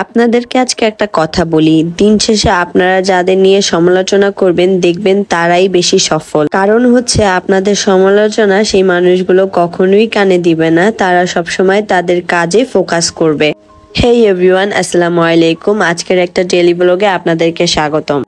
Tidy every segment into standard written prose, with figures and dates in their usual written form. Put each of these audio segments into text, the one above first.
আপনাদেরকে আজকে একটা কথা বলি, দিন শেষে আপনারা যাদের নিয়ে সমালোচনা করবেন দেখবেন তারাই বেশি সফল। কারণ হচ্ছে আপনাদের সমালোচনা সেই মানুষগুলো কখনোই কানে দিবে না, তারা সবসময় তাদের কাজে ফোকাস করবে। হেই এভরিওয়ান, আসসালামু আলাইকুম। আজকের একটা ডেইলি ব্লগে আপনাদেরকে স্বাগতম।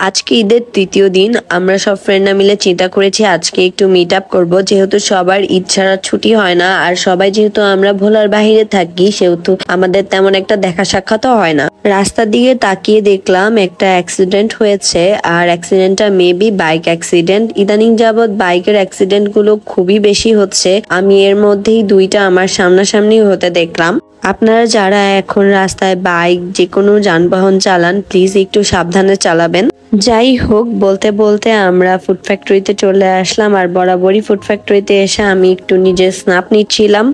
আজকে ঈদের তৃতীয় দিন, আমরা সব ফ্রেন্ডরা মিলে চিন্তা করেছি আজকে একটু মিট আপ করবো, যেহেতু সবার ঈদ ছাড়া ছুটি হয় না, আর সবাই যেহেতু আমরা ভোলার বাহিরে থাকি সেহেতু আমাদের তেমন একটা দেখা সাক্ষাৎও হয় না। রাস্তার দিকে তাকিয়ে দেখলাম একটা অ্যাক্সিডেন্ট হয়েছে, আর অ্যাক্সিডেন্টটা মেবি বাইক অ্যাক্সিডেন্ট। ইদানিং যাবৎ বাইকের অ্যাক্সিডেন্ট গুলো খুবই বেশি হচ্ছে, আমি এর মধ্যেই দুইটা আমার সামনাসামনি হতে দেখলাম। আপনারা যারা এখন রাস্তায় বাইক যে কোনো যানবাহন চালান প্লিজ একটু সাবধানে চালাবেন। যাই হোক, বলতে বলতে আমরা ফুড ফ্যাক্টরিতে চলে আসলাম, আর বরাবরই ফুড ফ্যাক্টরিতে এসে আমি একটু নিজের স্ন্যাপ নিচ্ছিলাম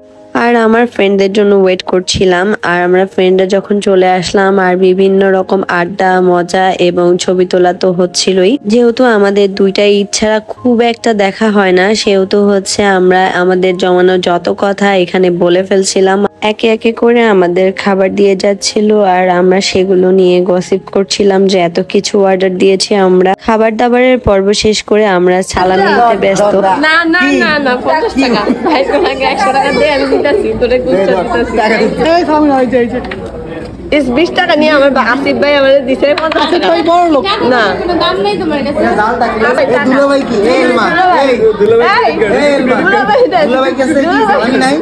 আর আমার ফ্রেন্ডদের জন্য ওয়েট করছিলাম। আর আমরা ফ্রেন্ডরা যখন চলে আসলাম আর বিভিন্ন রকম আড্ডা মজা এবং ছবি তোলা তো হচ্ছিলই। যেহেতু আমাদের দুইটা ঈদ ছাড়া খুব একটা দেখা হয় না সেহেতু হচ্ছে আমরা আমাদের জমানো যত কথা এখানে বলে ফেলছিলাম। একে একে করে আমাদের খাবার দিয়ে যাচ্ছিল আর আমরা সেগুলো নিয়ে গসিপ করছিলাম যে এত কিছু অর্ডার দিয়েছি আমরা। খাবার দাবারের পর্ব শেষ করে আমরা সালামি দিতে ব্যস্ত। না না না না 50 টাকা ভাই তোমাকে 100 টাকা দে, আমি দিতাছি তোরে কুচা দিতাছি। ইস 20 টাকা নিয়ে আমার আসিফ ভাই আমাদের দিছে 50 টাকা। ভাই বড় লোক না, কোনো দাম নেই তোমার কাছে। দুলাভাই কি এলমা, এই দুলাভাই দুলাভাই কাছে কি সালামি নাই?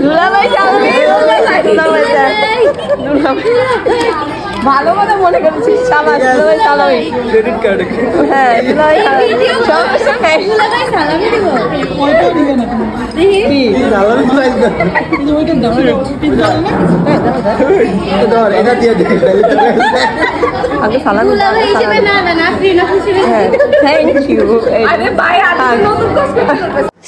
দুলাভাই সালামি, দুলাভাই ভালো কথা মনে করছিস। দুলাভাই সালামি ক্রেডিট কার্ড। হ্যাঁ দুলাভাই সমস্যা নাই, দুলাভাই সালামি দিব। কয়টা দিবে না তুমি? কি সালামি প্রাইস দাও, কিন্তু ওইটা দাও না। ধর এটা দিয়ে দে, আগে সালামি দুলাভাই হিসেবে না না ফ্রি না হিসেবে। Thank you. আরে ভাই আর নতুন কাজ।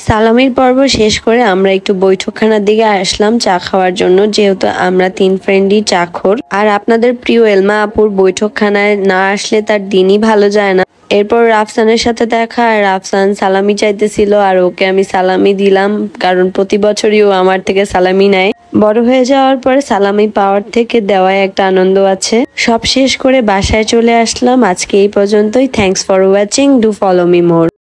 সালামির পর্ব শেষ করে আমরা একটু বৈঠকখানার দিকে আসলাম চা খাওয়ার জন্য, যেহেতু আমরা 3 ফ্রেন্ডই চাখোর। আর আপনাদের প্রিয় এলমা আপুর বৈঠকখানায় না আসলে তার দিনই ভালো যায় না। এরপর রাফসানের সাথে দেখা, আর রাফসান সালামি চাইতেছিল আর ওকে আমি সালামি দিলাম, কারণ প্রতি বছরই ও আমার থেকে সালামি নেয়। বড় হয়ে যাওয়ার পরে সালামি পাওয়ার থেকে দেওয়ায় একটা আনন্দ আছে। সব শেষ করে বাসায় চলে আসলাম। আজকে এই পর্যন্তই। Thanks for watching, do follow me more.